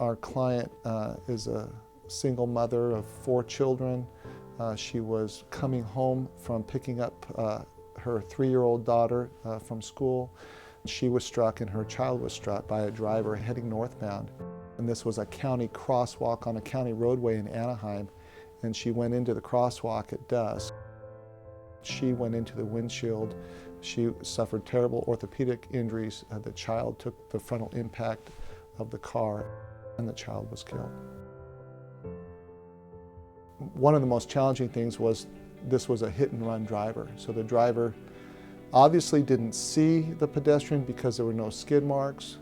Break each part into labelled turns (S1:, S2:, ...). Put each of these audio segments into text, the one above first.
S1: Our client is a single mother of 4 children. She was coming home from picking up her 3-year-old daughter from school. She was struck and her child was struck by a driver heading northbound. And this was a county crosswalk on a county roadway in Anaheim, and she went into the crosswalk at dusk. She went into the windshield. She suffered terrible orthopedic injuries. The child took the frontal impact of the car, and the child was killed. One of the most challenging things was this was a hit-and-run driver. So the driver obviously didn't see the pedestrian because there were no skid marks,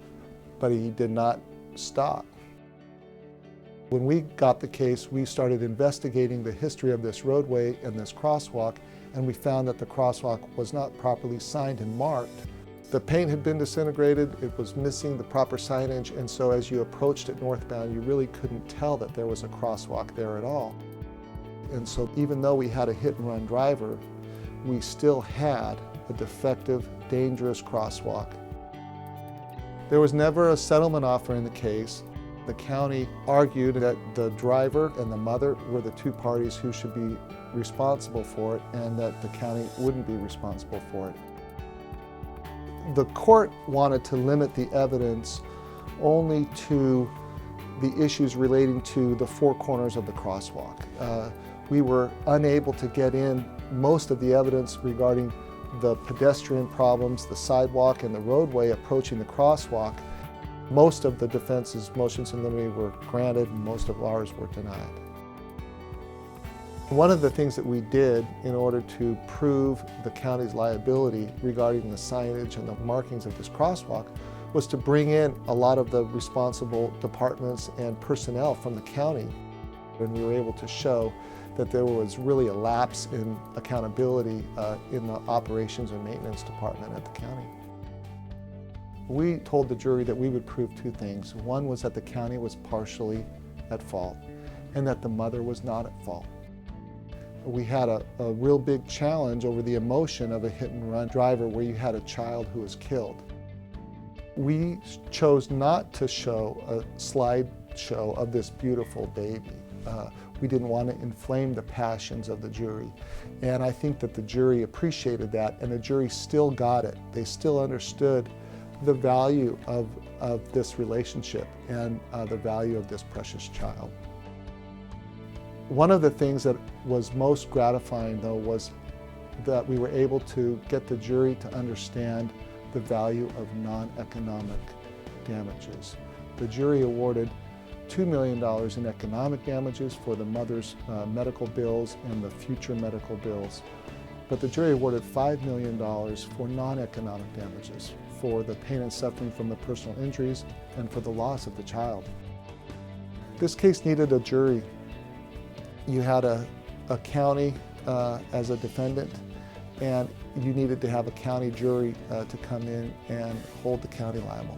S1: but he did not stop. When we got the case, we started investigating the history of this roadway and this crosswalk, and we found that the crosswalk was not properly signed and marked. The paint had been disintegrated, it was missing the proper signage, and so as you approached it northbound, you really couldn't tell that there was a crosswalk there at all. And so even though we had a hit-and-run driver, we still had a defective, dangerous crosswalk. There was never a settlement offer in the case. The county argued that the driver and the mother were the 2 parties who should be responsible for it, and that the county wouldn't be responsible for it. The court wanted to limit the evidence only to the issues relating to the 4 corners of the crosswalk. We were unable to get in most of the evidence regarding the pedestrian problems, the sidewalk and the roadway approaching the crosswalk. Most of the defense's motions in limine were granted, and most of ours were denied. One of the things that we did in order to prove the county's liability regarding the signage and the markings of this crosswalk was to bring in a lot of the responsible departments and personnel from the county. And we were able to show that there was really a lapse in accountability in the operations and maintenance department at the county. We told the jury that we would prove 2 things. One was that the county was partially at fault, and that the mother was not at fault. We had a real big challenge over the emotion of a hit-and-run driver where you had a child who was killed. We chose not to show a slideshow of this beautiful baby. We didn't want to inflame the passions of the jury. And I think that the jury appreciated that, and the jury still got it. They still understood the value of this relationship and the value of this precious child. One of the things that was most gratifying, though, was that we were able to get the jury to understand the value of non-economic damages. The jury awarded $2 million in economic damages for the mother's medical bills and the future medical bills. But the jury awarded $5 million for non-economic damages, for the pain and suffering from the personal injuries and for the loss of the child. This case needed a jury. You had a county as a defendant, and you needed to have a county jury to come in and hold the county liable.